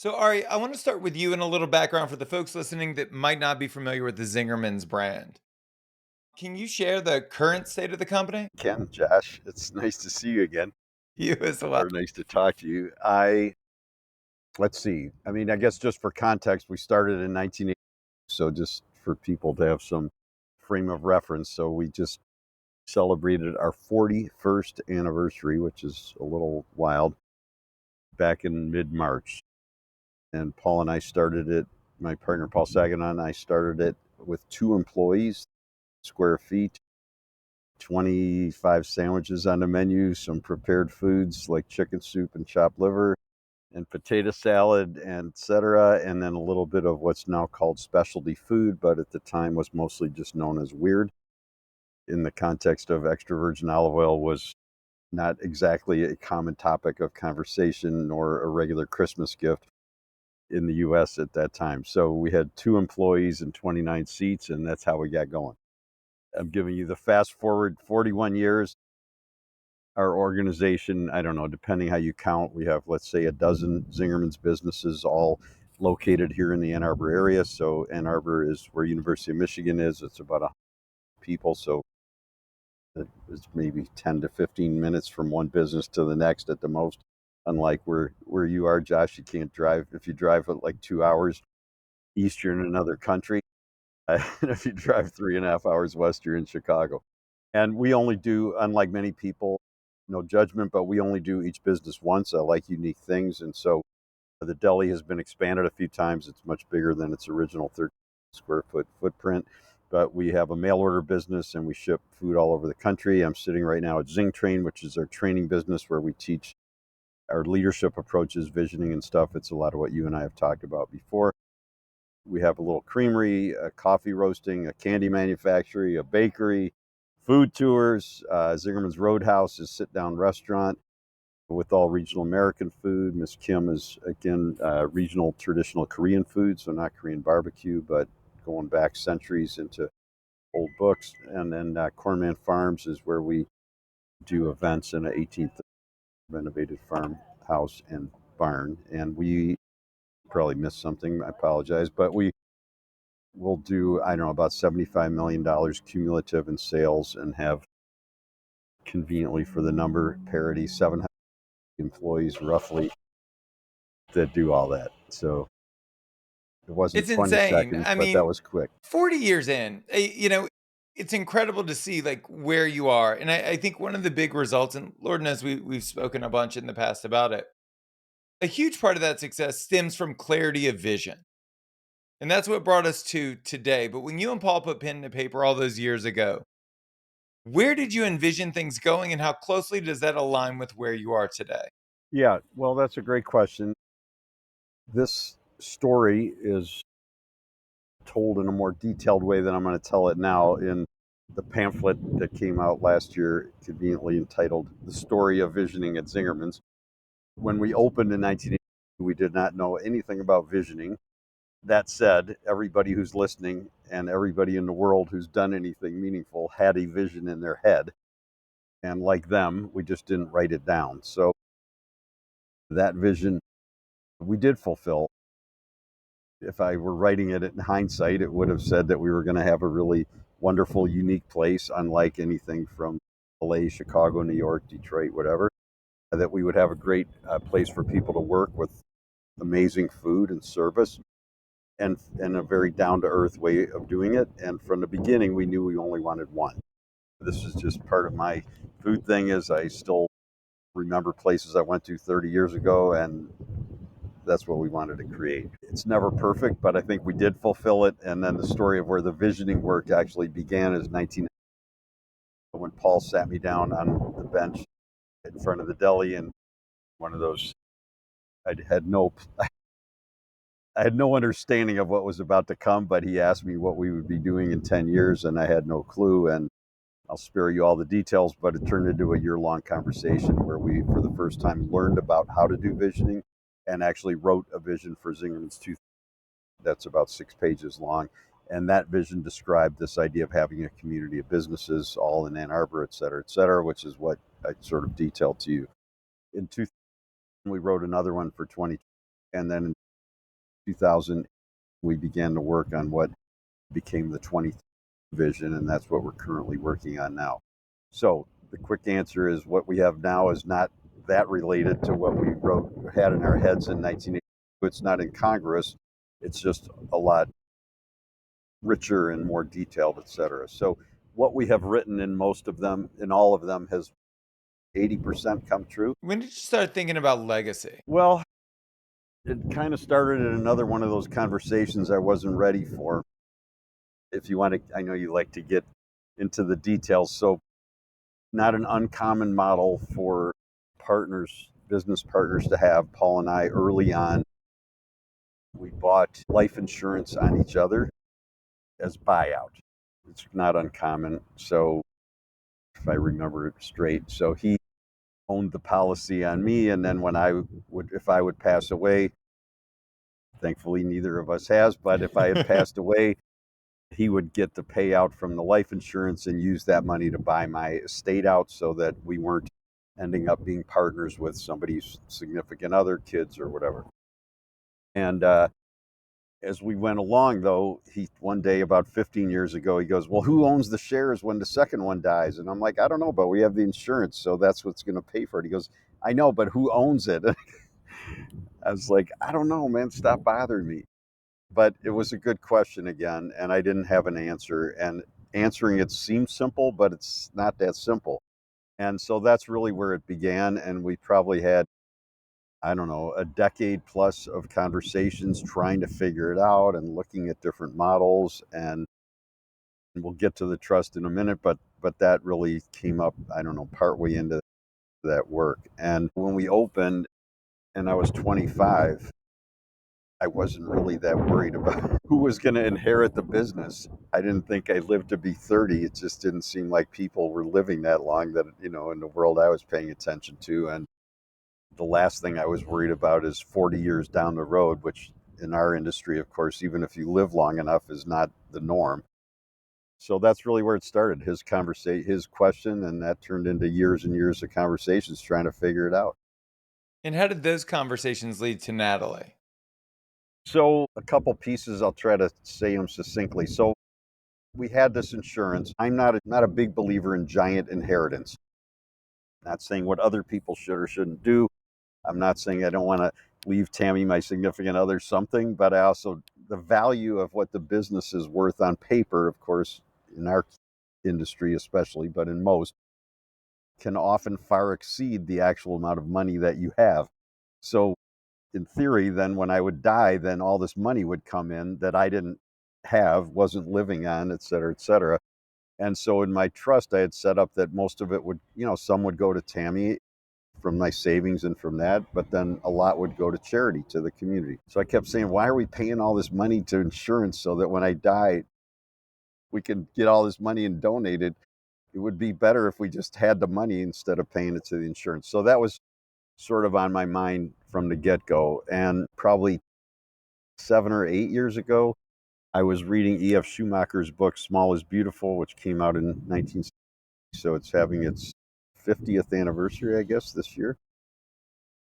So, Ari, I want to start with you and a little background for the folks listening that might not be familiar with the Zingerman's brand. Can you share the current state of the company? Ken, Josh, it's nice to see you again, You as well. or nice to talk to you. Let's see. I mean, I guess just for context, we started in 1980, so just for people to have some frame of reference. So we just celebrated our 41st anniversary, which is a little wild, back in mid-March. And Paul and I started it, my partner Paul Saginaw and I started it with 2 employees, square feet, 25 sandwiches on the menu, some prepared foods like chicken soup and chopped liver and potato salad, and et cetera. And then a little bit of what's now called specialty food, but at the time was mostly just known as weird. In the context of extra virgin olive oil was not exactly a common topic of conversation nor a regular Christmas gift in the US at that time. So we had 2 employees and 29 seats, and that's how we got going. I'm giving you the fast forward 41 years. Our organization, I don't know, depending how you count, we have, let's say, a dozen Zingerman's businesses all located here in the Ann Arbor area. So Ann Arbor is where University of Michigan is. It's about 100 people. So it's maybe 10 to 15 minutes from one business to the next at the most. Unlike where you are, Josh, you can't drive. If you drive at like 2 hours east, you're in another country. And if you drive 3.5 hours west, you're in Chicago. And we only do, unlike many people, no judgment, but we only do each business once. I like unique things. And so the deli has been expanded a few times. It's much bigger than its original 13 square foot footprint. But we have a mail order business and we ship food all over the country. I'm sitting right now at Zing Train, which is our training business where we teach our leadership approaches, visioning and stuff. It's a lot of what you and I have talked about before. We have a little creamery, a coffee roasting, a candy manufacturing, a bakery, food tours. Zingerman's Roadhouse is a sit-down restaurant with all regional American food. Miss Kim is, again, regional traditional Korean food, so not Korean barbecue, but going back centuries into old books. And then Cornman Farms is where we do events in an 18th renovated farmhouse and barn. And we probably missed something, I apologize, but we will do, I don't know, about $75 million cumulative in sales and have conveniently for the number parity 700 employees roughly that do all that. So it wasn't It's 20 insane. seconds, I but that mean, was quick. 40 years in, it's incredible to see like where you are. And I think one of the big results, and Lord knows we've spoken a bunch in the past about it, a huge part of that success stems from clarity of vision. And that's what brought us to today. But when you and Paul put pen to paper all those years ago, where did you envision things going and how closely does that align with where you are today? Yeah, well, that's a great question. This story is told in a more detailed way than I'm going to tell it now in the pamphlet that came out last year, conveniently entitled The Story of Visioning at Zingerman's. When we opened in 1980, we did not know anything about visioning. That said, everybody who's listening and everybody in the world who's done anything meaningful had a vision in their head. And like them, we just didn't write it down. So that vision we did fulfill. If I were writing it in hindsight, it would have said that we were going to have a really wonderful, unique place, unlike anything from LA, Chicago, New York, Detroit, whatever. That we would have a great place for people to work with amazing food and service and a very down to earth way of doing it. And from the beginning, we knew we only wanted one. This is just part of my food thing is I still remember places I went to 30 years ago, and that's what we wanted to create. It's never perfect, but I think we did fulfill it. And then the story of where the visioning work actually began is 19 when Paul sat me down on the bench in front of the deli, and one of those I had no I had no understanding of what was about to come, but he asked me what we would be doing in 10 years, and I had no clue. And I'll spare you all the details, but it turned into a year-long conversation where we, for the first time, learned about how to do visioning and actually wrote a vision for Zingerman's 2. That's about 6 pages long. And that vision described this idea of having a community of businesses all in Ann Arbor, et cetera, which is what I sort of detailed to you. In 2000, we wrote another one for 20, and then 2000, we began to work on what became the 20 vision, and that's what we're currently working on now. So the quick answer is what we have now is not that related to what we had in our heads in 1980. It's not incongruous. It's just a lot richer and more detailed, et cetera. So what we have written in most of them, in all of them, has 80% come true. When did you start thinking about legacy? Well, it kind of started in another one of those conversations I wasn't ready for. If you want to, I know you like to get into the details. So, not an uncommon model for partners, business partners to have. Paul and I, early on, we bought life insurance on each other as buyout. It's not uncommon. So, if I remember it straight, so he owned the policy on me, and then if I would pass away, thankfully neither of us has, but if I had passed away, he would get the payout from the life insurance and use that money to buy my estate out so that we weren't ending up being partners with somebody's significant other, kids, or whatever. And as we went along, though, he one day about 15 years ago, he goes, "Well, who owns the shares when the second one dies?" And I'm like, "I don't know, but we have the insurance, so that's what's going to pay for it." He goes, "I know, but who owns it?" I was like, "I don't know, man. Stop bothering me." But it was a good question again, and I didn't have an answer. And answering it seems simple, but it's not that simple. And so that's really where it began. And we probably had, I don't know, a decade plus of conversations trying to figure it out and looking at different models. And we'll get to the trust in a minute, but that really came up, I don't know, partway into that work. And when we opened, and I was 25, I wasn't really that worried about who was going to inherit the business. I didn't think I lived to be 30. It just didn't seem like people were living that long that, in the world I was paying attention to. And the last thing I was worried about is 40 years down the road, which in our industry, of course, even if you live long enough, is not the norm. So that's really where it started, his conversation, his question, and that turned into years and years of conversations trying to figure it out. And how did those conversations lead to Natalie? So a couple pieces, I'll try to say them succinctly. So we had this insurance. I'm not a big believer in giant inheritance. Not saying what other people should or shouldn't do. I'm not saying I don't want to leave Tammy, my significant other, something, but I also, the value of what the business is worth on paper, of course, in our industry especially, but in most, can often far exceed the actual amount of money that you have. So in theory, then when I would die, then all this money would come in that I didn't have, wasn't living on, et cetera, et cetera. And so in my trust, I had set up that most of it would, some would go to Tammy from my savings and from that, but then a lot would go to charity, to the community. So I kept saying, why are we paying all this money to insurance so that when I die, we can get all this money and donate it? It would be better if we just had the money instead of paying it to the insurance. So that was sort of on my mind from the get go. And probably 7 or 8 years ago, I was reading E.F. Schumacher's book, Small is Beautiful, which came out in 1960. So it's having its 50th anniversary, I guess, this year.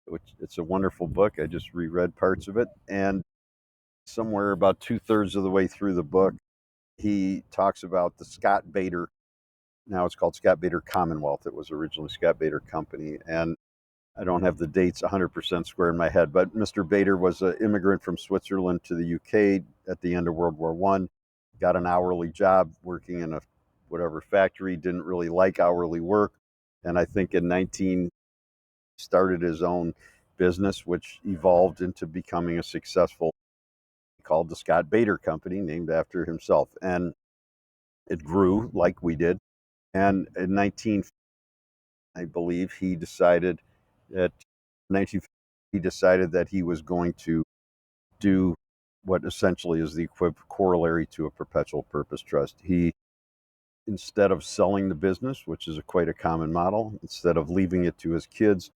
Which it's a wonderful book. I just reread parts of it. And somewhere about two-thirds of the way through the book, he talks about the Scott Bader. Now it's called Scott Bader Commonwealth. It was originally Scott Bader Company. And I don't have the dates 100% square in my head, but Mr. Bader was an immigrant from Switzerland to the UK at the end of World War I, got an hourly job working in a whatever factory, didn't really like hourly work. And I think in 19 started his own business, which evolved into becoming a successful, called the Scott Bader Company, named after himself. And it grew like we did. And in 19, I believe he decided that 1950, he decided that he was going to do what essentially is the corollary to a perpetual purpose trust. He, instead of selling the business, which is quite a common model, instead of leaving it to his kids,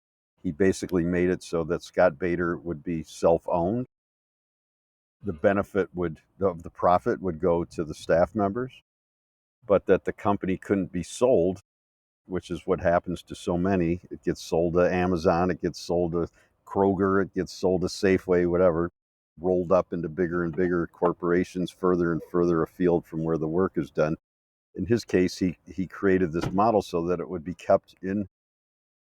he basically made it so that Scott Bader would be self-owned. The benefit of the profit would go to the staff members, but that the company couldn't be sold, which is what happens to so many. It gets sold to Amazon, it gets sold to Kroger, it gets sold to Safeway, whatever. rolled up into bigger and bigger corporations further and further afield from where the work is done. In his case, he created this model so that it would be kept in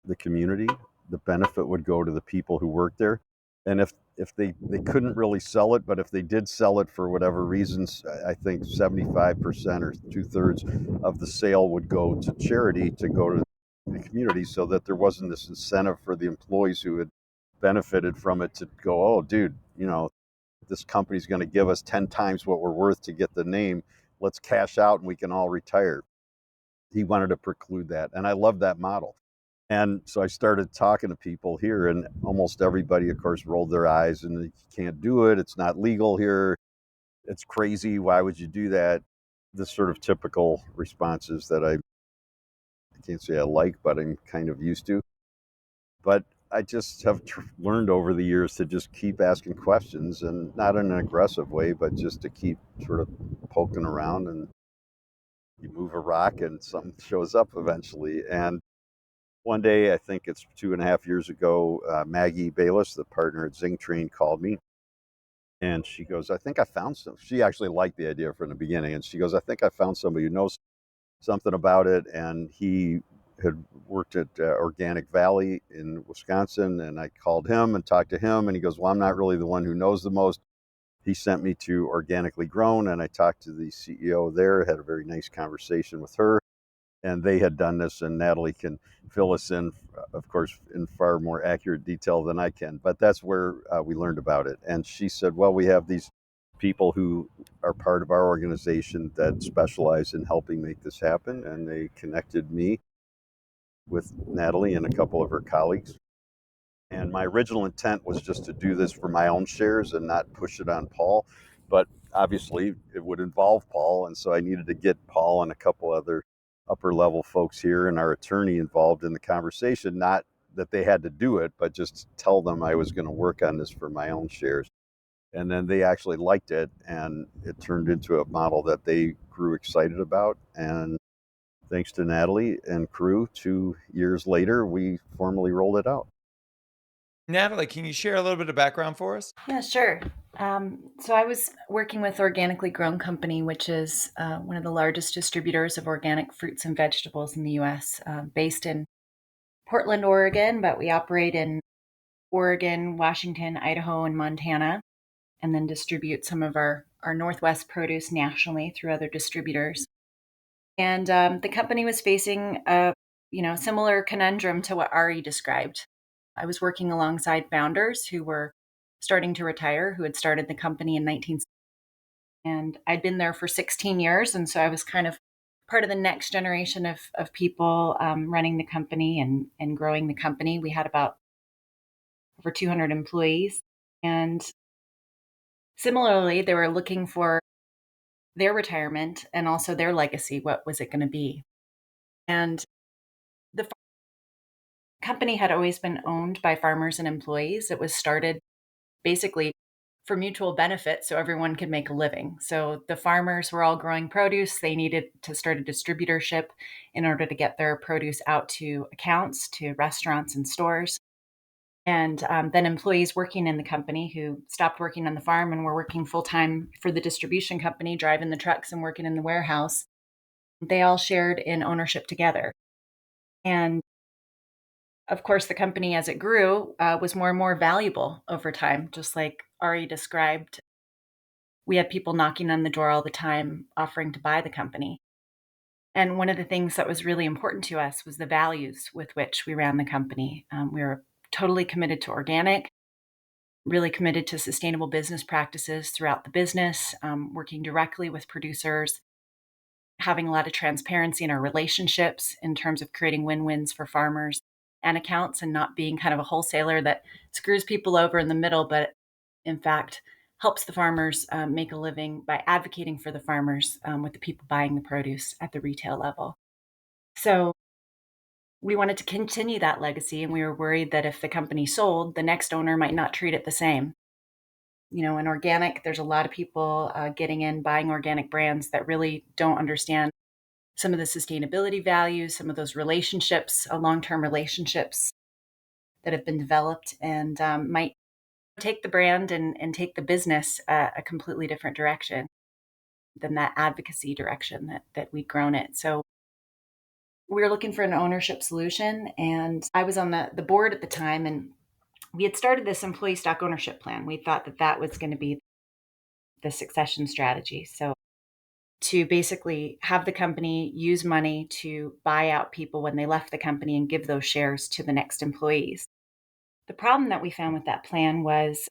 the community. The benefit would go to the people who work there. And if they couldn't really sell it, but if they did sell it for whatever reasons, I think 75% or two-thirds of the sale would go to charity, to go to the community, so that there wasn't this incentive for the employees who had benefited from it to go, oh, dude, this company's going to give us 10 times what we're worth to get the name. Let's cash out and we can all retire. He wanted to preclude that. And I love that model. And so I started talking to people here, and almost everybody, of course, rolled their eyes and you can't do it. It's not legal here. It's crazy. Why would you do that? The sort of typical responses that I can't say I like, but I'm kind of used to. But I just have learned over the years to just keep asking questions, and not in an aggressive way, but just to keep sort of poking around, and you move a rock and something shows up eventually. And one day, I think it's 2.5 years ago, Maggie Bayless, the partner at Zing Train, called me, and she goes, I think I found some. She actually liked the idea from the beginning. And she goes, I think I found somebody who knows something about it. And he had worked at Organic Valley in Wisconsin. And I called him and talked to him. And he goes, well, I'm not really the one who knows the most. He sent me to Organically Grown. And I talked to the CEO there, had a very nice conversation with her. And they had done this, and Natalie can fill us in, of course, in far more accurate detail than I can. But that's where we learned about it. And she said, well, we have these people who are part of our organization that specialize in helping make this happen. And they connected me with Natalie and a couple of her colleagues. And my original intent was just to do this for my own shares and not push it on Paul. But obviously, it would involve Paul. And so I needed to get Paul and a couple other upper level folks here and our attorney involved in the conversation. Not that they had to do it, but just tell them I was going to work on this for my own shares. And then they actually liked it. And it turned into a model that they grew excited about. And thanks to Natalie and crew, 2 years later, we formally rolled it out. Natalie, can you share a little bit of background for us? Yeah, sure. So I was working with Organically Grown Company, which is one of the largest distributors of organic fruits and vegetables in the U.S., based in Portland, Oregon, but we operate in Oregon, Washington, Idaho, and Montana, and then distribute some of our Northwest produce nationally through other distributors. And the company was facing a similar conundrum to what Ari described. I was working alongside founders who were starting to retire, who had started the company in 1960, and I'd been there for 16 years. And so I was kind of part of the next generation of people running the company and growing the company. We had about over 200 employees. And similarly, they were looking for their retirement and also their legacy. What was it going to be? And the company had always been owned by farmers and employees. It was started basically for mutual benefit so everyone could make a living. So the farmers were all growing produce. They needed to start a distributorship in order to get their produce out to accounts, to restaurants and stores. And then employees working in the company who stopped working on the farm and were working full time for the distribution company, driving the trucks and working in the warehouse, they all shared in ownership together. And of course, the company as it grew was more and more valuable over time, just like Ari described. We had people knocking on the door all the time offering to buy the company. And one of the things that was really important to us was the values with which we ran the company. We were totally committed to organic, really committed to sustainable business practices throughout the business, working directly with producers, having a lot of transparency in our relationships in terms of creating win-wins for farmers and accounts, and not being kind of a wholesaler that screws people over in the middle, but in fact helps the farmers make a living by advocating for the farmers with the people buying the produce at the retail level. So we wanted to continue that legacy, and we were worried that if the company sold, the next owner might not treat it the same. In organic, there's a lot of people getting in, buying organic brands that really don't understand some of the sustainability values, some of those relationships, long-term relationships that have been developed, and might take the brand and take the business a completely different direction than that advocacy direction that we'd grown it. So we were looking for an ownership solution, and I was on the board at the time, and we had started this employee stock ownership plan. We thought that that was going to be the succession strategy. So to basically have the company use money to buy out people when they left the company and give those shares to the next employees. The problem that we found with that plan was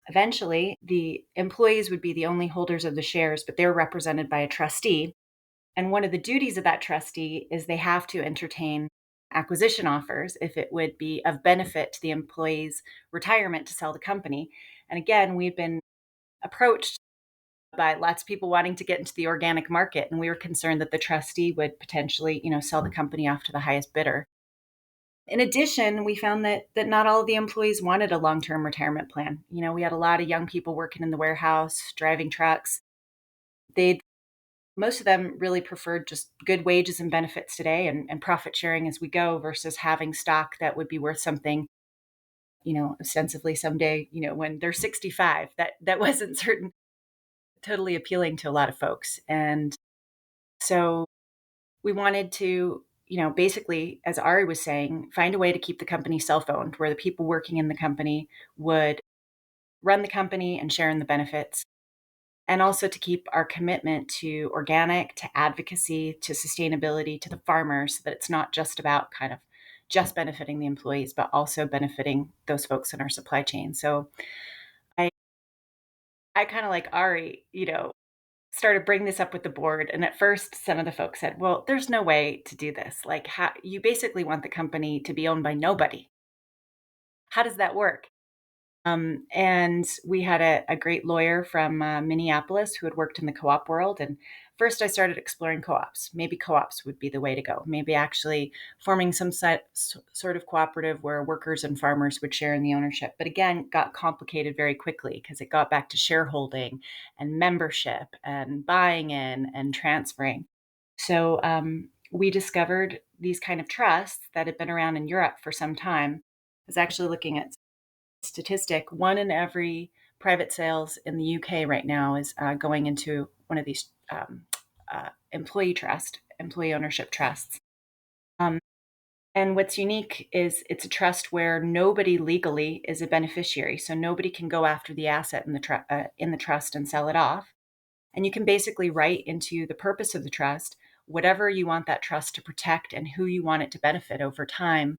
eventually the employees would be the only holders of the shares, but they're represented by a trustee. And one of the duties of that trustee is they have to entertain acquisition offers if it would be of benefit to the employee's retirement to sell the company. And again, we've been approached by lots of people wanting to get into the organic market, and we were concerned that the trustee would potentially, sell the company off to the highest bidder. In addition, we found that not all of the employees wanted a long-term retirement plan. We had a lot of young people working in the warehouse, driving trucks. They Most of them really preferred just good wages and benefits today and profit sharing as we go versus having stock that would be worth something, ostensibly someday, when they're 65. That wasn't certain totally appealing to a lot of folks. And so we wanted to, basically, as Ari was saying, find a way to keep the company self-owned, where the people working in the company would run the company and share in the benefits, and also to keep our commitment to organic, to advocacy, to sustainability, to the farmers, so that it's not just about kind of just benefiting the employees, but also benefiting those folks in our supply chain. So I kind of like Ari, started bringing this up with the board. And at first, some of the folks said, well, there's no way to do this. Like, how you basically want the company to be owned by nobody. How does that work? And we had a great lawyer from Minneapolis who had worked in the co-op world. And first I started exploring co-ops. Maybe co-ops would be the way to go. Maybe actually forming some sort of cooperative where workers and farmers would share in the ownership. But again, got complicated very quickly because it got back to shareholding and membership and buying in and transferring. So we discovered these kind of trusts that had been around in Europe for some time. I was actually looking at statistic, one in every private sales in the UK right now is going into one of these employee ownership trusts. Um, and what's unique is it's a trust where nobody legally is a beneficiary, so nobody can go after the asset in the trust and sell it off. And you can basically write into the purpose of the trust whatever you want that trust to protect and who you want it to benefit over time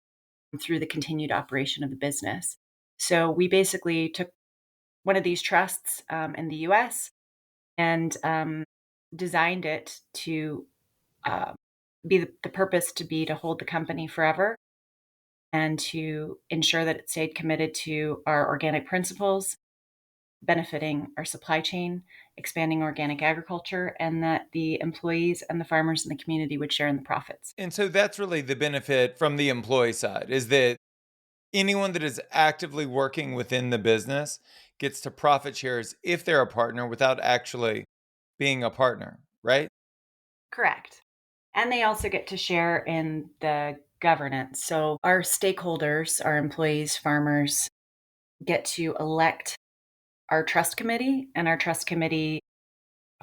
through the continued operation of the business. So we basically took one of these trusts in the US and designed it to be the purpose to be to hold the company forever and to ensure that it stayed committed to our organic principles, benefiting our supply chain, expanding organic agriculture, and that the employees and the farmers in the community would share in the profits. And so that's really the benefit from the employee side, is that anyone that is actively working within the business gets to profit shares if they're a partner without actually being a partner, right? Correct. And they also get to share in the governance. So our stakeholders, our employees, farmers, get to elect our trust committee, and our trust committee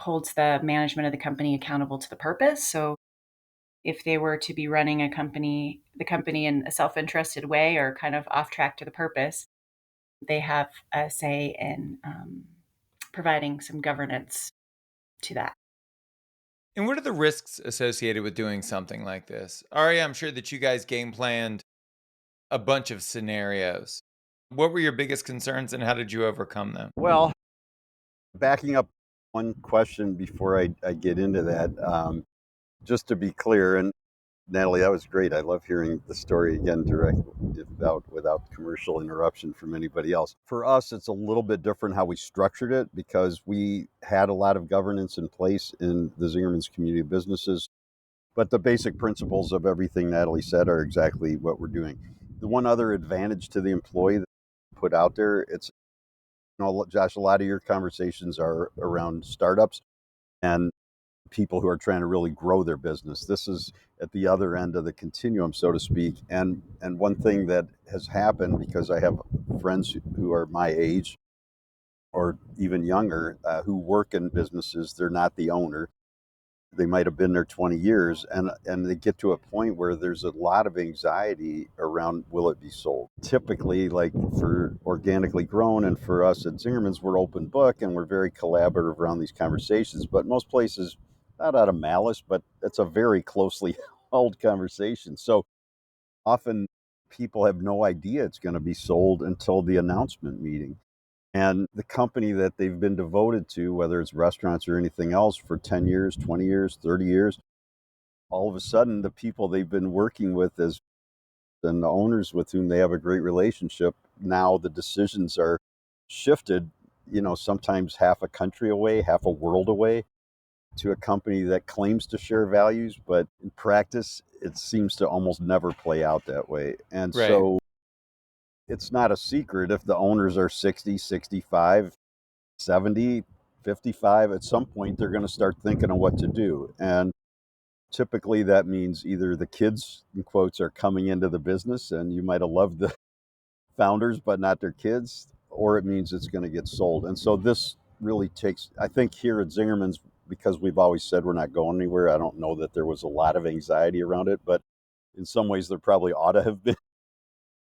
holds the management of the company accountable to the purpose. So if they were to be running the company in a self-interested way or kind of off track to the purpose, they have a say in providing some governance to that. And what are the risks associated with doing something like this? Ari, I'm sure that you guys game planned a bunch of scenarios. What were your biggest concerns and how did you overcome them? Well, backing up one question before I get into that, just to be clear, and Natalie, that was great. I love hearing the story again direct without commercial interruption from anybody else. For us, it's a little bit different how we structured it because we had a lot of governance in place in the Zingerman's community of businesses. But the basic principles of everything Natalie said are exactly what we're doing. The one other advantage to the employee that we put out there, it's, Josh, a lot of your conversations are around startups, and people who are trying to really grow their business. This is at the other end of the continuum, so to speak. And one thing that has happened, because I have friends who are my age or even younger who work in businesses, they're not the owner. They might have been there 20 years, and they get to a point where there's a lot of anxiety around, will it be sold? Typically, like for organically grown and for us at Zingerman's, we're open book and we're very collaborative around these conversations. But most places, not out of malice, but it's a very closely held conversation. So often people have no idea it's going to be sold until the announcement meeting. And the company that they've been devoted to, whether it's restaurants or anything else, for 10 years, 20 years, 30 years, all of a sudden the people they've been working with as and the owners with whom they have a great relationship, now the decisions are shifted, sometimes half a country away, half a world away, to a company that claims to share values, but in practice, it seems to almost never play out that way. And Right. so it's not a secret if the owners are 60, 65, 70, 55, at some point they're going to start thinking of what to do. And typically that means either the kids, in quotes, are coming into the business and you might have loved the founders, but not their kids, or it means it's going to get sold. And so this really takes, I think here at Zingerman's, because we've always said we're not going anywhere, I don't know that there was a lot of anxiety around it, but in some ways there probably ought to have been.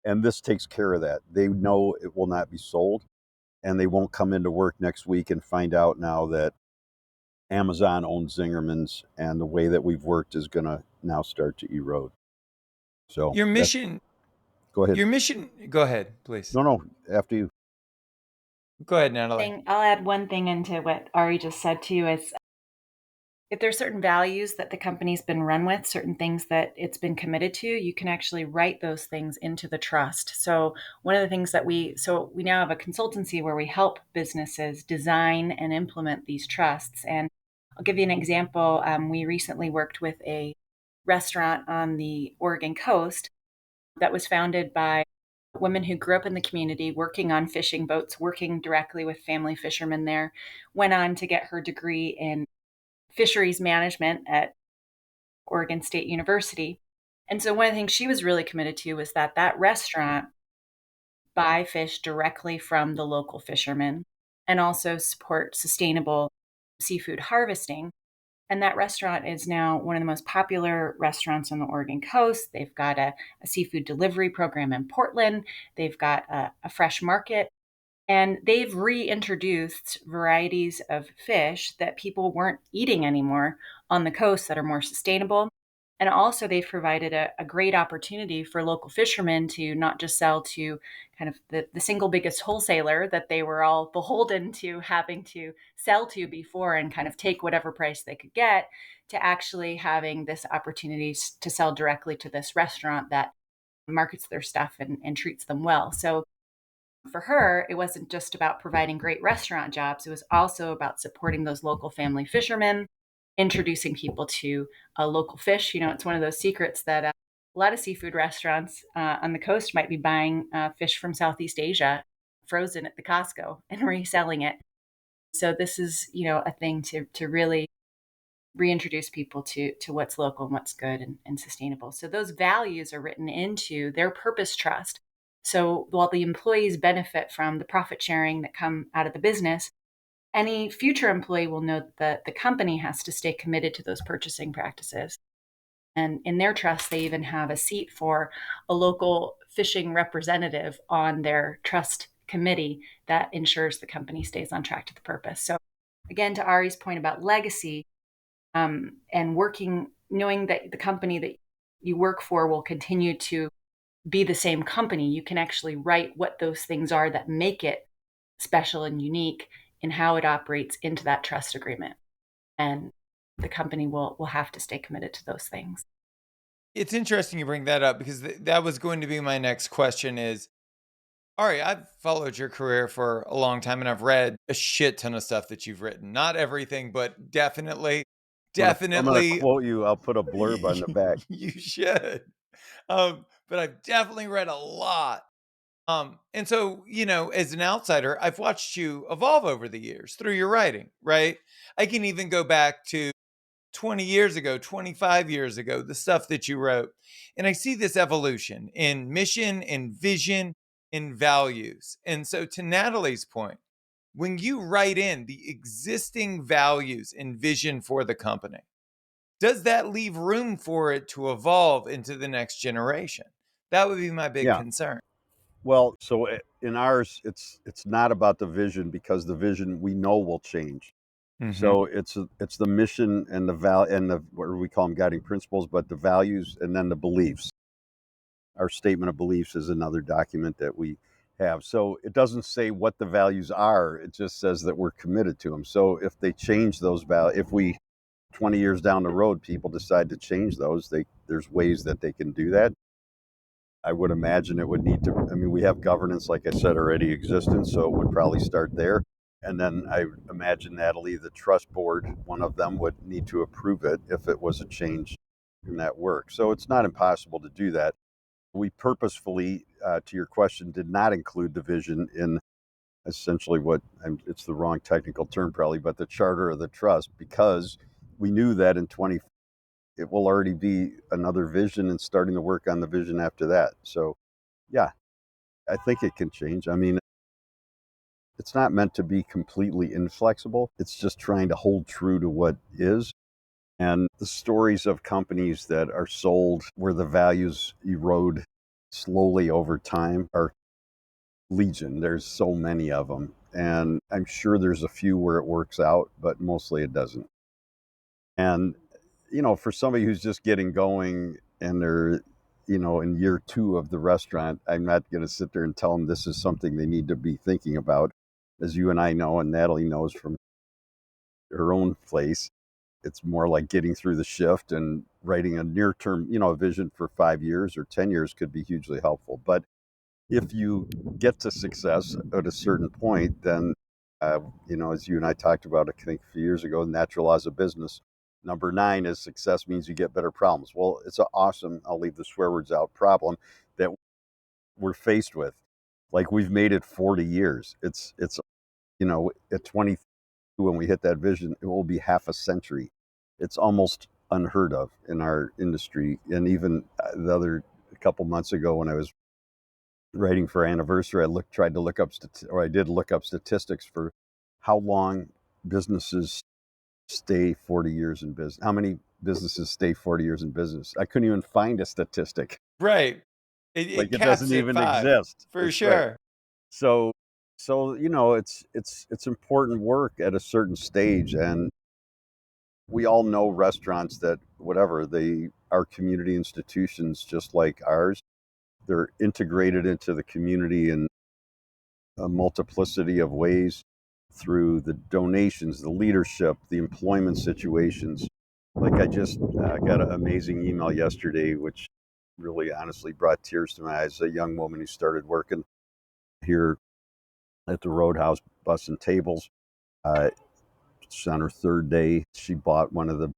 And this takes care of that. They know it will not be sold, and they won't come into work next week and find out now that Amazon owns Zingerman's and the way that we've worked is going to now start to erode. So Your that's, mission, go ahead. your mission, go ahead, please. No, after you. Go ahead, Natalie. I'll add one thing into what Ari just said too is if there's certain values that the company's been run with, certain things that it's been committed to, you can actually write those things into the trust. So one of the things that we now have a consultancy where we help businesses design and implement these trusts. And I'll give you an example. We recently worked with a restaurant on the Oregon coast that was founded by women who grew up in the community working on fishing boats, working directly with family fishermen there, went on to get her degree in fisheries management at Oregon State University. And so one of the things she was really committed to was that that restaurant buy fish directly from the local fishermen and also support sustainable seafood harvesting. And that restaurant is now one of the most popular restaurants on the Oregon coast. They've got a seafood delivery program in Portland. They've got a fresh market. And they've reintroduced varieties of fish that people weren't eating anymore on the coast that are more sustainable. And also, they've provided a great opportunity for local fishermen to not just sell to kind of the single biggest wholesaler that they were all beholden to having to sell to before and kind of take whatever price they could get, to actually having this opportunity to sell directly to this restaurant that markets their stuff and treats them well. So for her, it wasn't just about providing great restaurant jobs. It was also about supporting those local family fishermen, introducing people to local fish. It's one of those secrets that a lot of seafood restaurants on the coast might be buying fish from Southeast Asia, frozen at the Costco, and reselling it. So this is, a thing to really reintroduce people to what's local and what's good and sustainable. So those values are written into their purpose trust. So while the employees benefit from the profit sharing that come out of the business, any future employee will know that the company has to stay committed to those purchasing practices. And in their trust, they even have a seat for a local fishing representative on their trust committee that ensures the company stays on track to the purpose. So again, to Ari's point about legacy, and knowing that the company that you work for will continue to be the same company, you can actually write what those things are that make it special and unique in how it operates into that trust agreement. And the company will have to stay committed to those things. It's interesting you bring that up because that was going to be my next question is, all right, I've followed your career for a long time and I've read a shit ton of stuff that you've written. Not everything, but definitely, I'm gonna definitely quote you. I'll put a blurb on the back. you should. But I've definitely read a lot. And so, as an outsider, I've watched you evolve over the years through your writing, right? I can even go back to 20 years ago, 25 years ago, the stuff that you wrote. And I see this evolution in mission, in vision, in values. And so, to Natalie's point, when you write in the existing values and vision for the company, does that leave room for it to evolve into the next generation? That would be my big Yeah. concern. Well, so in ours, it's not about the vision because the vision we know will change. Hmm. So it's the mission and the what do we call them, guiding principles, but the values and then the beliefs. Our statement of beliefs is another document that we have. So it doesn't say what the values are. It just says that we're committed to them. So if they change those values, if we 20 years down the road people decide to change those, there's ways that they can do that. I would imagine it would need to, I mean, we have governance, like I said, already existing, so it would probably start there. And then I imagine, Natalie, the trust board, one of them would need to approve it if it was a change in that work. So it's not impossible to do that. We purposefully, to your question, did not include the vision in essentially it's the wrong technical term probably, but the charter of the trust, because we knew that in 20 it will already be another vision and starting to work on the vision after that. So, yeah, I think it can change. I mean, it's not meant to be completely inflexible. It's just trying to hold true to what is. And the stories of companies that are sold where the values erode slowly over time are legion. There's so many of them. And I'm sure there's a few where it works out, but mostly it doesn't. And for somebody who's just getting going and they're, in year 2 of the restaurant, I'm not going to sit there and tell them this is something they need to be thinking about. As you and I know, and Natalie knows from her own place, it's more like getting through the shift, and writing a near term, a vision for 5 years or 10 years could be hugely helpful. But if you get to success at a certain point, then, as you and I talked about, I think a few years ago, natural laws of business. Number 9 is success means you get better problems. Well, it's an awesome, I'll leave the swear words out, problem that we're faced with. Like, we've made it 40 years. It's at 20, when we hit that vision, it will be half a century. It's almost unheard of in our industry. And even a couple months ago when I was writing for Anniversary, I did look up statistics for how long businesses stay 40 years in business. How many businesses stay 40 years in business? I couldn't even find a statistic. Right. It Like, it caps doesn't at even 5 exist. for It's right. sure. So, it's important work at a certain stage, and we all know restaurants that whatever they are community institutions just like ours. They're integrated into the community in a multiplicity of ways through the donations, the leadership, the employment situations. Like, I just got an amazing email yesterday, which really honestly brought tears to my eyes. A young woman who started working here at the Roadhouse bussing tables. It's on her 3rd day. She bought one of the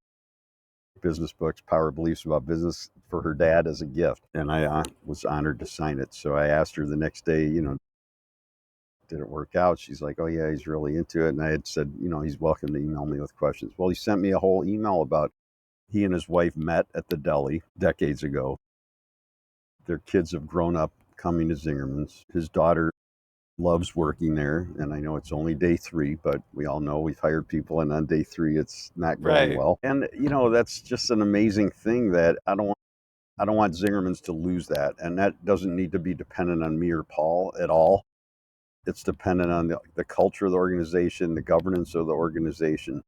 business books, Power Beliefs About Business, for her dad as a gift. And I was honored to sign it. So I asked her the next day, did it work out? She's like, oh, yeah, he's really into it. And I had said, he's welcome to email me with questions. Well, he sent me a whole email about he and his wife met at the deli decades ago. Their kids have grown up coming to Zingerman's. His daughter loves working there. And I know it's only day 3, but we all know we've hired people, and on day 3, it's not going Right. well. And, that's just an amazing thing that I don't want Zingerman's to lose that. And that doesn't need to be dependent on me or Paul at all. It's dependent on the culture of the organization, the governance of the organization,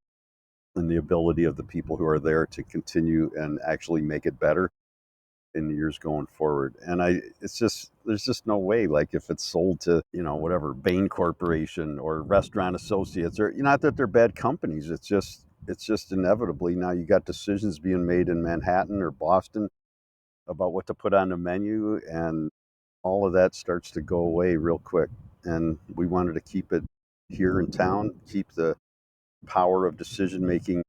and the ability of the people who are there to continue and actually make it better in the years going forward. And there's just no way, like, if it's sold to, whatever, Bain Corporation or Restaurant Associates, or not that they're bad companies, it's just inevitably now you got decisions being made in Manhattan or Boston about what to put on the menu, and all of that starts to go away real quick. And we wanted to keep it here in town, keep the power of decision making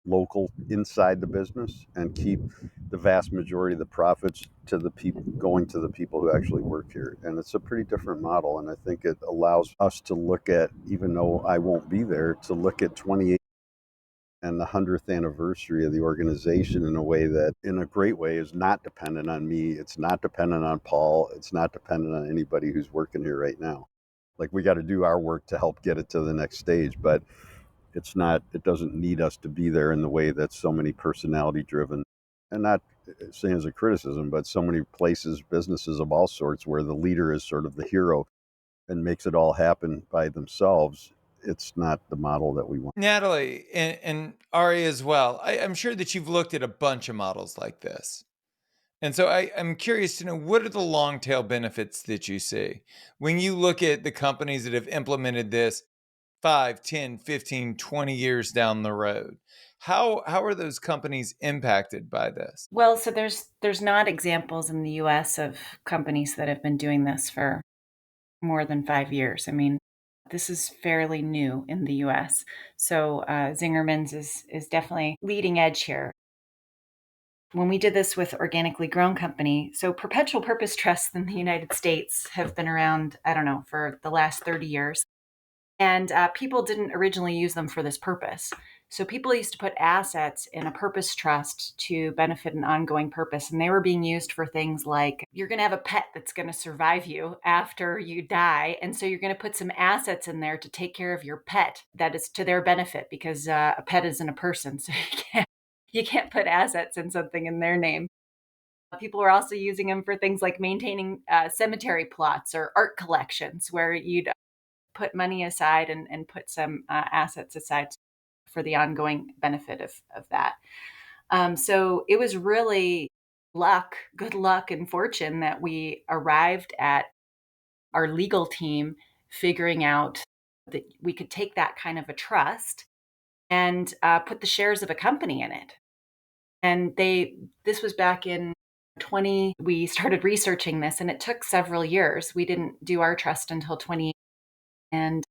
local inside the business, and keep the vast majority of the profits to the people, going to the people who actually work here. And it's a pretty different model, and I think it allows us to look at, even though I won't be there, to look at 28 and the 100th anniversary of the organization in a way that, in a great way, is not dependent on me. It's not dependent on Paul. It's not dependent on anybody who's working here right now. Like, we got to do our work to help get it to the next stage, but it doesn't need us to be there in the way that so many personality driven, and not saying as a criticism, but so many places, businesses of all sorts, where the leader is sort of the hero and makes it all happen by themselves. It's not the model that we want. Natalie and Ari as well. I'm sure that you've looked at a bunch of models like this. And so I'm curious to know, what are the long tail benefits that you see when you look at the companies that have implemented this 5, 10, 15, 20 years down the road? How are those companies impacted by this? Well, so there's not examples in the US of companies that have been doing this for more than 5 years. I mean, this is fairly new in the US. So Zingerman's is definitely leading edge here. When we did this with organically grown company, so perpetual purpose trusts in the United States have been around, I don't know, for the last 30 years. And people didn't originally use them for this purpose. So people used to put assets in a purpose trust to benefit an ongoing purpose. And they were being used for things like, you're going to have a pet that's going to survive you after you die. And so you're going to put some assets in there to take care of your pet that is to their benefit, because a pet isn't a person. So you can't put assets in something in their name. People were also using them for things like maintaining cemetery plots or art collections, where you'd put money aside and put some assets aside for the ongoing benefit of that. So it was really good luck and fortune that we arrived at our legal team figuring out that we could take that kind of a trust and put the shares of a company in it. And this was back in 20, we started researching this, and it took several years. We didn't do our trust until 20, and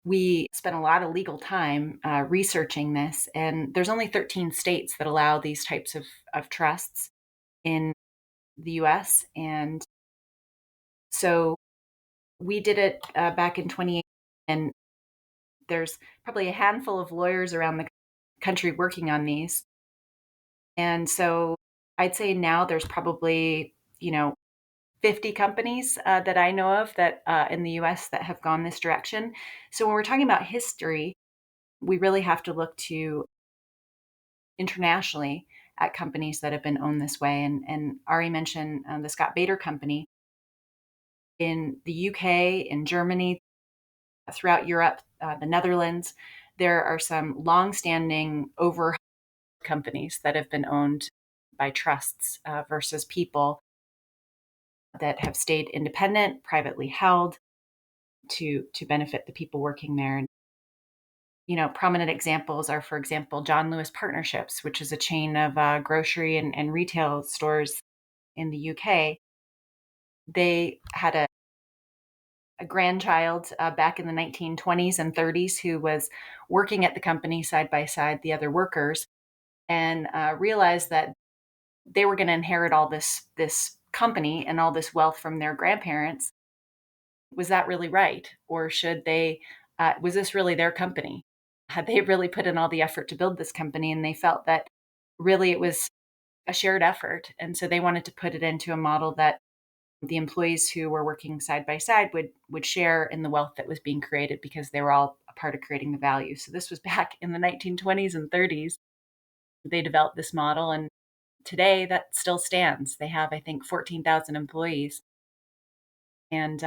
we spent a lot of legal time researching this. And there's only 13 states that allow these types of trusts in the US. And so we did it back in 2018. And there's probably a handful of lawyers around the country working on these. And so I'd say now there's probably, 50 companies that I know of that in the US that have gone this direction. So when we're talking about history, we really have to look to internationally at companies that have been owned this way. And Ari mentioned the Scott Bader Company in the UK, in Germany, throughout Europe, the Netherlands. There are some long-standing over companies that have been owned by trusts versus people that have stayed independent, privately held to benefit the people working there. And prominent examples are, for example, John Lewis Partnerships, which is a chain of grocery and retail stores in the UK. They had a grandchild back in the 1920s and 30s who was working at the company side by side the other workers, and realized that they were going to inherit all this company and all this wealth from their grandparents. Was that really right? Or should they, was this really their company? Had they really put in all the effort to build this company? And they felt that really it was a shared effort. And so they wanted to put it into a model that the employees who were working side by side would share in the wealth that was being created, because they were all a part of creating the value. So this was back in the 1920s and 30s. They developed this model, and today that still stands. They have, I think, 14,000 employees. And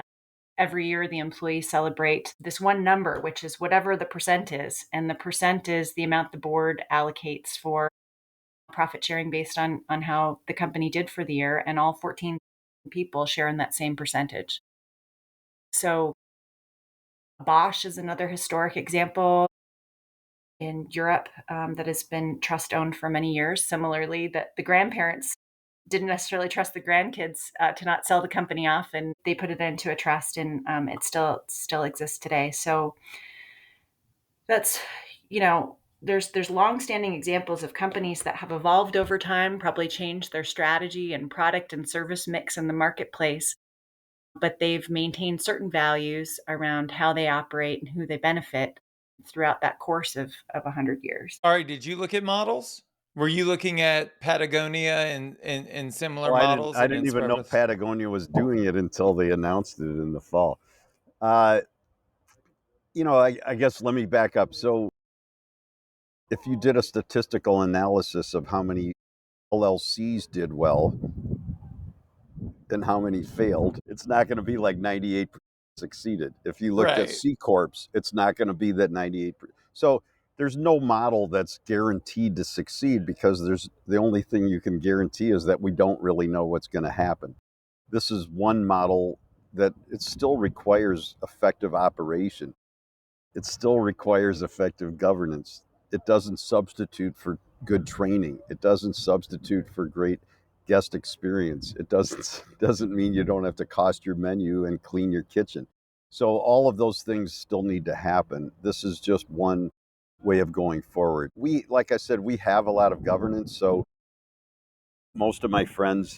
every year the employees celebrate this one number, which is whatever the percent is. And the percent is the amount the board allocates for profit sharing based on how the company did for the year. And all 14 people share in that same percentage. So Bosch is another historic example in Europe that has been trust owned for many years. Similarly, that the grandparents didn't necessarily trust the grandkids to not sell the company off, and they put it into a trust, and it still exists today. So that's, there's long-standing examples of companies that have evolved over time, probably changed their strategy and product and service mix in the marketplace, but they've maintained certain values around how they operate and who they benefit throughout that course of 100 years. Ari, did you look at models? Were you looking at Patagonia and similar Oh, models I and didn't even know Innsbruck? Patagonia was doing it until they announced it in the fall. Uh, I guess let me back up. So if you did a statistical analysis of how many LLCs did well and how many failed, it's not going to be like 98% succeeded. If you looked at Right. C Corps, it's not going to be that 98%. So there's no model that's guaranteed to succeed, because the only thing you can guarantee is that we don't really know what's going to happen. This is one model that it still requires effective operation. It still requires effective governance. It doesn't substitute for good training. It doesn't substitute for great guest experience. It doesn't mean you don't have to cost your menu and clean your kitchen. So all of those things still need to happen. This is just one way of going forward. Like I said, we have a lot of governance. So most of my friends,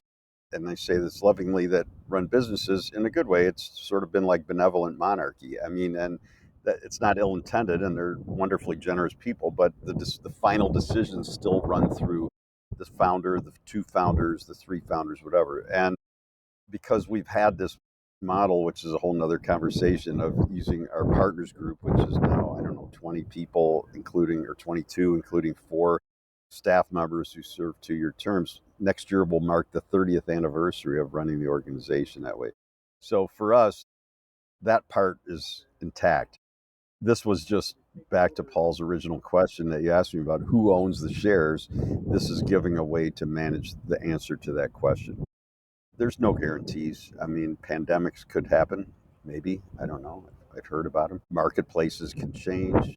and I say this lovingly, that run businesses in a good way, it's sort of been like benevolent monarchy. I mean, and that it's not ill intended, and they're wonderfully generous people, but the final decisions still run through the founder, the two founders, the three founders, whatever. And because we've had this model, which is a whole nother conversation, of using our partners group, which is now, I don't know, 20 people, or 22, including 4 staff members who serve 2-year terms. Next year will mark the 30th anniversary of running the organization that way. So for us, that part is intact. This was just back to Paul's original question that you asked me about who owns the shares. This is giving a way to manage the answer to that question. There's no guarantees. I mean, pandemics could happen, maybe. I don't know. I've heard about them. Marketplaces can change.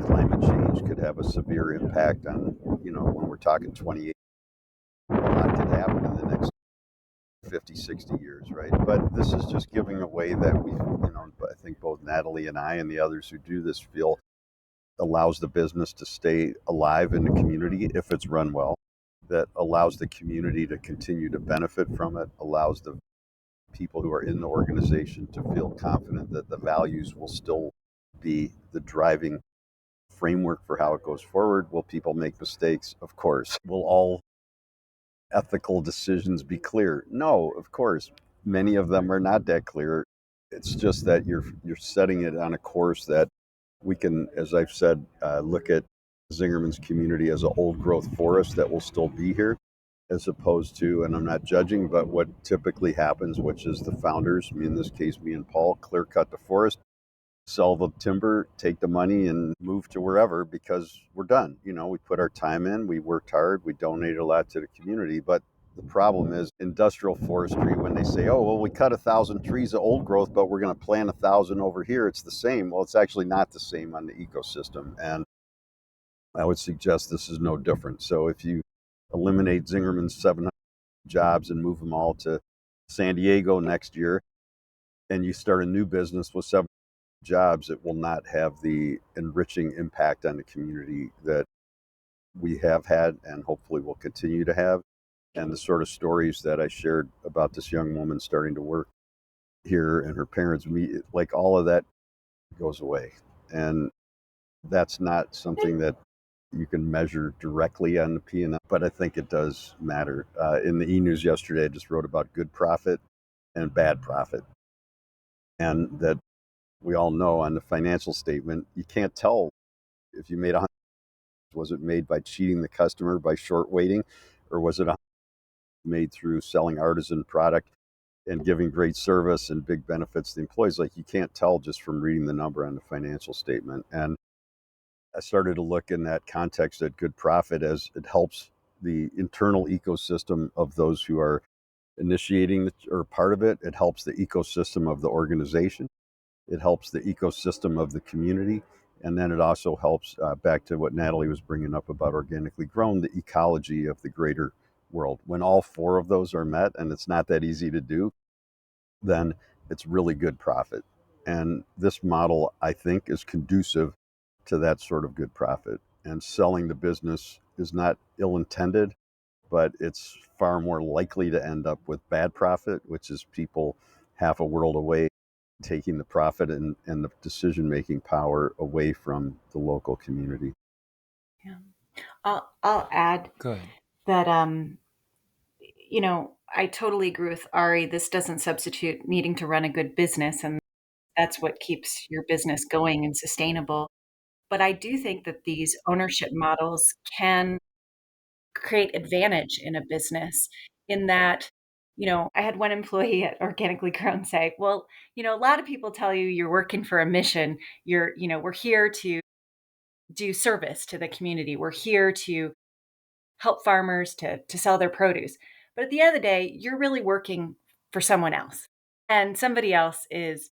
Climate change could have a severe impact on, when we're talking 28, a lot could happen in the next 50, 60 years, right? But this is just giving a way that I think both Natalie and I and the others who do this feel allows the business to stay alive in the community if it's run well, that allows the community to continue to benefit from it, allows the people who are in the organization to feel confident that the values will still be the driving framework for how it goes forward. Will people make mistakes? Of course. Will all ethical decisions be clear? No, of course. Many of them are not that clear. It's just that you're setting it on a course that we can, as I've said, look at Zingerman's community as an old growth forest that will still be here, as opposed to, and I'm not judging, but what typically happens, which is the founders, in this case, me and Paul, clear cut the forest, sell the timber, take the money, and move to wherever, because we're done. We put our time in, we worked hard, we donated a lot to the community. But the problem is industrial forestry, when they say, oh, well, we cut 1,000 trees of old growth, but we're going to plant 1,000 over here, it's the same. Well, it's actually not the same on the ecosystem. And I would suggest this is no different. So if you eliminate Zingerman's 700 jobs and move them all to San Diego next year, and you start a new business with 7 jobs, it will not have the enriching impact on the community that we have had and hopefully will continue to have. And the sort of stories that I shared about this young woman starting to work here and her parents, like all of that goes away. And that's not something that you can measure directly on the P&L, but I think it does matter. In the e-news yesterday, I just wrote about good profit and bad profit. And that we all know on the financial statement, you can't tell if you made was it made by cheating the customer by short waiting, or was it made through selling artisan product and giving great service and big benefits to the employees? Like, you can't tell just from reading the number on the financial statement. And I started to look in that context at good profit, as it helps the internal ecosystem of those who are initiating or part of it. It helps the ecosystem of the organization. It helps the ecosystem of the community. And then it also helps, back to what Natalie was bringing up about organically grown, the ecology of the greater world. When all 4 of those are met, and it's not that easy to do, then it's really good profit. And this model, I think, is conducive to that sort of good profit. And selling the business is not ill-intended, but it's far more likely to end up with bad profit, which is people half a world away taking the profit and the decision-making power away from the local community. Yeah. I'll add Good. that I totally agree with Ari. This doesn't substitute needing to run a good business, and that's what keeps your business going and sustainable. But I do think that these ownership models can create advantage in a business in that, I had one employee at Organically Grown say, well, a lot of people tell you you're working for a mission. We're here to do service to the community. We're here to help farmers to sell their produce. But at the end of the day, you're really working for someone else. And somebody else is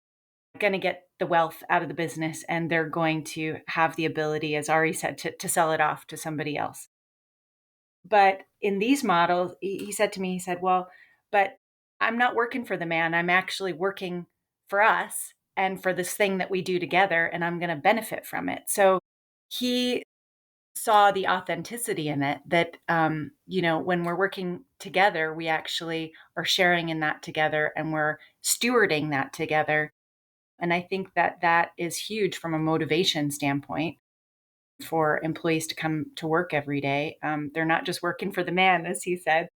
going to get the wealth out of the business and they're going to have the ability, as Ari said, to sell it off to somebody else. But in these models, he said to me, he said, well, but I'm not working for the man. I'm actually working for us and for this thing that we do together, and I'm going to benefit from it. So he saw the authenticity in it that, when we're working together, we actually are sharing in that together and we're stewarding that together. And I think that that is huge from a motivation standpoint for employees to come to work every day. They're not just working for the man, as he said.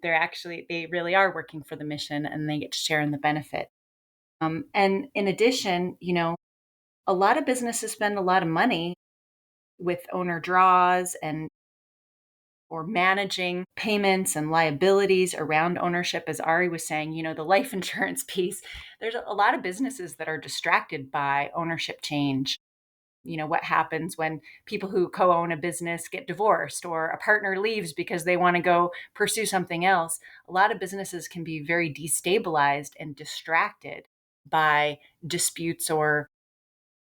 They really are working for the mission and they get to share in the benefit. And in addition, a lot of businesses spend a lot of money with owner draws and or managing payments and liabilities around ownership. As Ari was saying, the life insurance piece, there's a lot of businesses that are distracted by ownership change. What happens when people who co-own a business get divorced or a partner leaves because they want to go pursue something else. A lot of businesses can be very destabilized and distracted by disputes or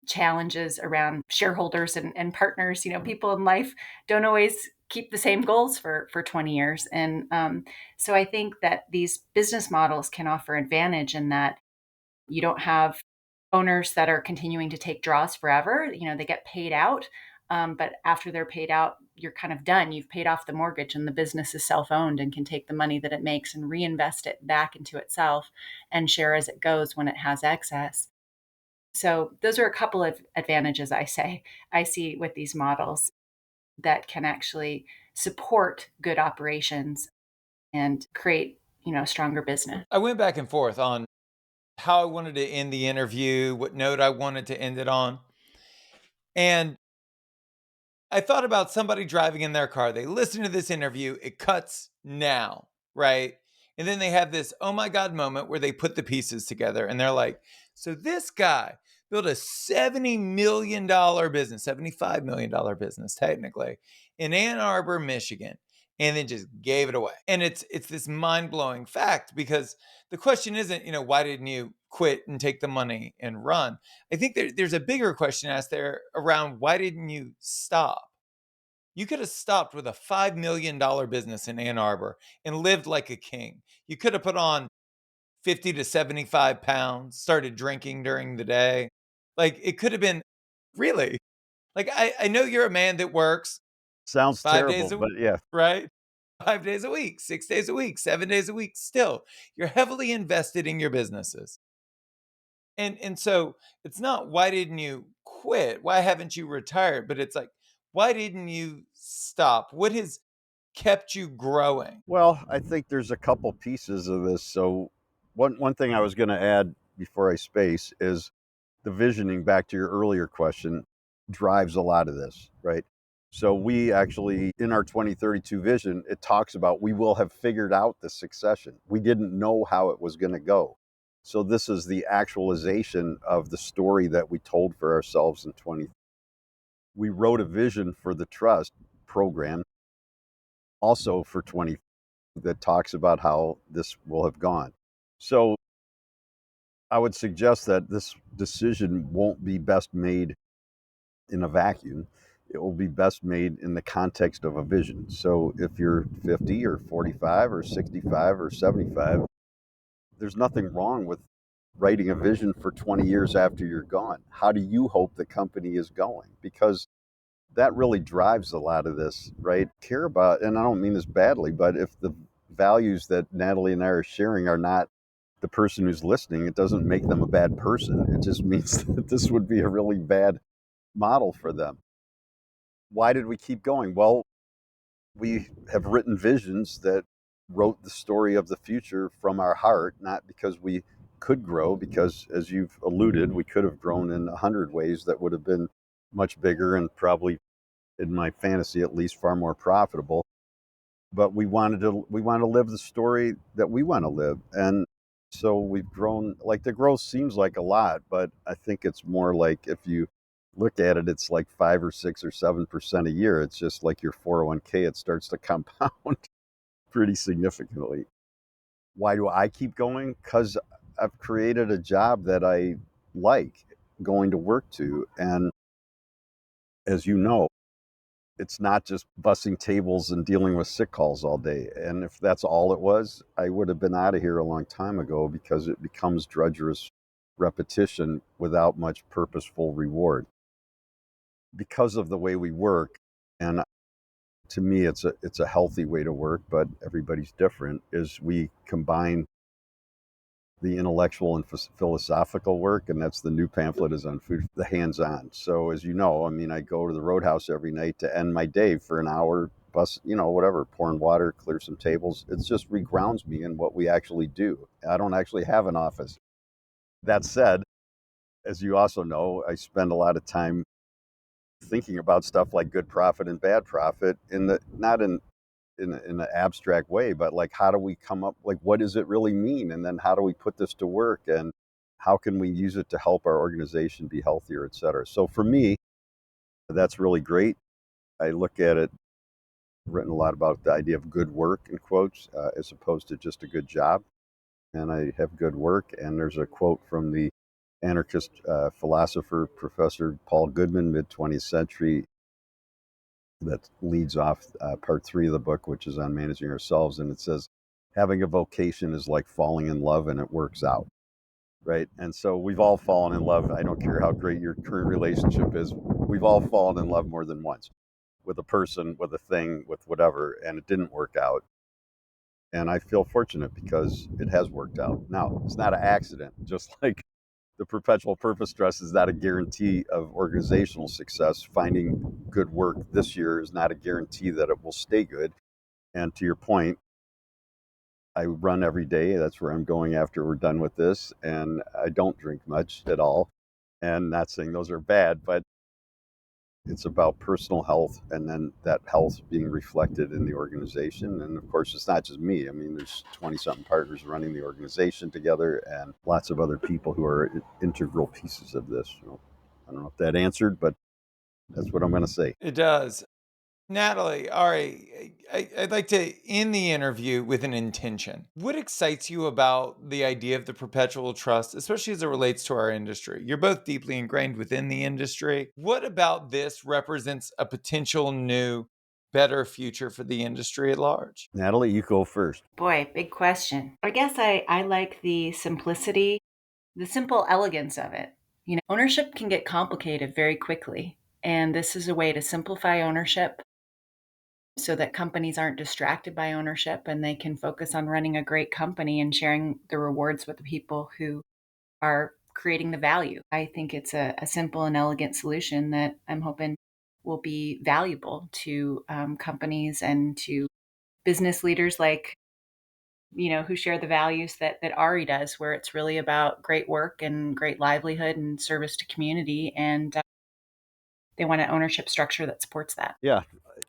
challenges around shareholders and partners. People in life don't always keep the same goals for 20 years. And so I think that these business models can offer advantage in that you don't have owners that are continuing to take draws forever. They get paid out. But after they're paid out, you're kind of done. You've paid off the mortgage and the business is self-owned and can take the money that it makes and reinvest it back into itself and share as it goes when it has excess. So those are a couple of advantages I see with these models that can actually support good operations and create, a stronger business. I went back and forth on how I wanted to end the interview, what note I wanted to end it on. And I thought about somebody driving in their car. They listen to this interview, it cuts now, right? And then they have this, oh my God moment where they put the pieces together and they're like, so this guy built a $70 million business, $75 million business, technically, in Ann Arbor, Michigan, and then just gave it away. And it's this mind-blowing fact because the question isn't, why didn't you quit and take the money and run? I think there's a bigger question asked there around why didn't you stop? You could have stopped with a $5 million business in Ann Arbor and lived like a king. You could have put on 50 to 75 pounds, started drinking during the day. Like it could have been really, like, I know you're a man that works Sounds 5 days terrible, a but week, yeah. right? 5 days a week, 6 days a week, 7 days a week. Still, you're heavily invested in your businesses. And so it's not why didn't you quit? Why haven't you retired? But it's like, why didn't you stop? What has kept you growing? Well, I think there's a couple pieces of this. So one thing I was going to add before I space is the visioning, back to your earlier question, drives a lot of this, right? So we actually, in our 2032 vision, it talks about we will have figured out the succession. We didn't know how it was going to go. So this is the actualization of the story that we told for ourselves in 20. We wrote a vision for the trust program also for 20 that talks about how this will have gone. So I would suggest that this decision won't be best made in a vacuum. It will be best made in the context of a vision. So if you're 50 or 45 or 65 or 75, there's nothing wrong with writing a vision for 20 years after you're gone. How do you hope the company is going? Because that really drives a lot of this, right? Care about, and I don't mean this badly, but if the values that Natalie and I are sharing are not the person who's listening, it doesn't make them a bad person. It just means that this would be a really bad model for them. Why did we keep going? Well, we have written visions that wrote the story of the future from our heart, not because we could grow, because as you've alluded, we could have grown in 100 ways that would have been much bigger and probably, in my fantasy at least, far more profitable. But we want to live the story that we want to live. And so we've grown. Like, the growth seems like a lot, but I think it's more like, if you look at it, it's like 5 or 6 or 7% a year. It's just like your 401k, it starts to compound pretty significantly. Why do I keep going? Because I've created a job that I like going to work to. And as you know, it's not just bussing tables and dealing with sick calls all day. And if that's all it was, I would have been out of here a long time ago, because it becomes drudgerous repetition without much purposeful reward. Because of the way we work, and to me it's a healthy way to work, but everybody's different, is we combine the intellectual and philosophical work, and that's the new pamphlet is on food, the hands-on. So as you know, I mean, I go to the Roadhouse every night to end my day for an hour, bus, whatever, pouring water, clear some tables. It just regrounds me in what we actually do. I don't actually have an office. That said, as you also know, I spend a lot of time thinking about stuff like good profit and bad profit, not in an abstract way, but like, how do we come up, like, what does it really mean? And then how do we put this to work? And how can we use it to help our organization be healthier, et cetera? So for me, that's really great. I look at it, written a lot about the idea of good work, in quotes, as opposed to just a good job. And I have good work. And there's a quote from the anarchist philosopher, Professor Paul Goodman, mid 20th century, that leads off part 3 of the book, which is on managing ourselves. And it says, having a vocation is like falling in love, and it works out. Right. And so we've all fallen in love. I don't care how great your current relationship is. We've all fallen in love more than once, with a person, with a thing, with whatever, and it didn't work out. And I feel fortunate because it has worked out. Now, it's not an accident, just like the Perpetual Purpose Trust is not a guarantee of organizational success. Finding good work this year is not a guarantee that it will stay good. And to your point, I run every day. That's where I'm going after we're done with this. And I don't drink much at all. And not saying those are bad, but it's about personal health, and then that health being reflected in the organization. And of course, it's not just me. I mean, there's 20-something partners running the organization together, and lots of other people who are integral pieces of this. So I don't know if that answered, but that's what I'm going to say. It does. Natalie, Ari, I'd like to end the interview with an intention. What excites you about the idea of the perpetual trust, especially as it relates to our industry? You're both deeply ingrained within the industry. What about this represents a potential new, better future for the industry at large? Natalie, you go first. Boy, big question. I guess I like the simplicity, the simple elegance of it. Ownership can get complicated very quickly. And this is a way to simplify ownership so that companies aren't distracted by ownership and they can focus on running a great company and sharing the rewards with the people who are creating the value. I think it's a simple and elegant solution that I'm hoping will be valuable to companies and to business leaders like, who share the values that Ari does, where it's really about great work and great livelihood and service to community. And they want an ownership structure that supports that. Yeah,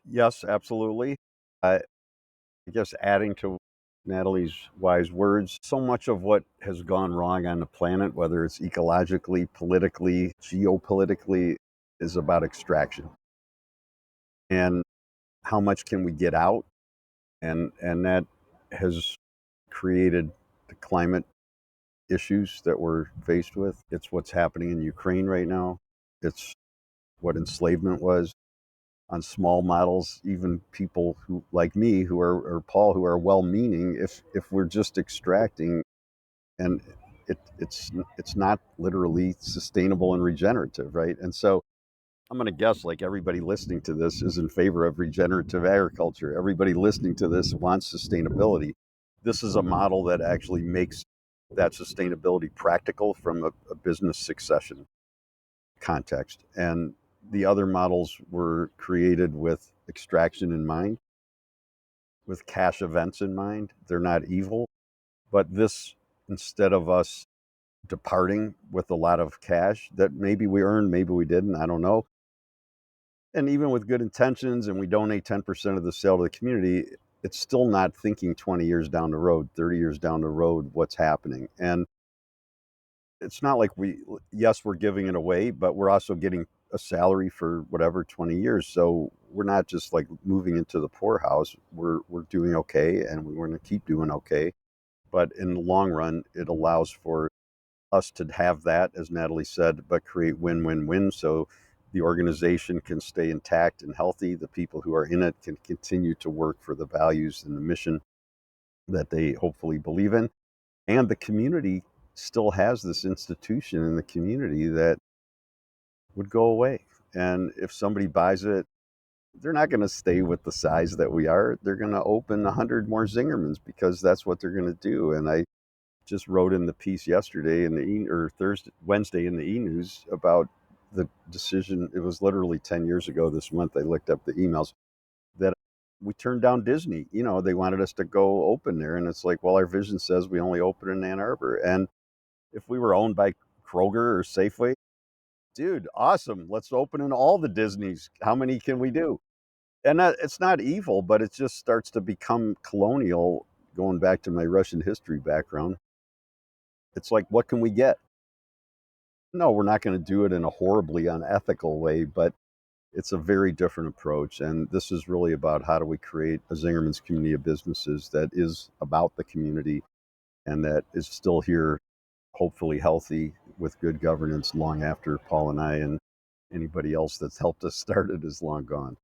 yes, absolutely. I guess adding to Natalie's wise words, so much of what has gone wrong on the planet, whether it's ecologically, politically, geopolitically, is about extraction. And how much can we get out? And that has created the climate issues that we're faced with. It's what's happening in Ukraine right now. It's what enslavement was on small models. Even people who, like me, who are, or Paul, who are well-meaning, if we're just extracting, and it's not literally sustainable and regenerative, right? And so I'm going to guess, like, everybody listening to this is in favor of regenerative agriculture. Everybody listening to this wants sustainability. This is a model that actually makes that sustainability practical from a business succession context. And the other models were created with extraction in mind, with cash events in mind. They're not evil, but this, instead of us departing with a lot of cash that maybe we earned, maybe we didn't, I don't know. And even with good intentions and we donate 10% of the sale to the community, it's still not thinking 20 years down the road, 30 years down the road, what's happening. And it's not like yes, we're giving it away, but we're also getting a salary for whatever 20 years. So we're not just like moving into the poorhouse. We're doing okay, and we're going to keep doing okay. But in the long run, it allows for us to have that, as Natalie said, but create win-win-win. So the organization can stay intact and healthy. The people who are in it can continue to work for the values and the mission that they hopefully believe in. And the community still has this institution in the community that would go away. And if somebody buys it, they're not going to stay with the size that we are. They're going to open 100 more Zingermans because that's what they're going to do. And I just wrote in the piece yesterday in Wednesday in the E-News about the decision. It was literally 10 years ago this month. I looked up the emails that we turned down Disney. They wanted us to go open there. And it's like, well, our vision says we only open in Ann Arbor. And if we were owned by Kroger or Safeway, dude, awesome. Let's open in all the Disneys. How many can we do? And it's not evil, but it just starts to become colonial. Going back to my Russian history background, it's like, what can we get? No, we're not going to do it in a horribly unethical way, but it's a very different approach. And this is really about how do we create a Zingerman's community of businesses that is about the community and that is still here, hopefully healthy, with good governance long after Paul and I and anybody else that's helped us start it is long gone.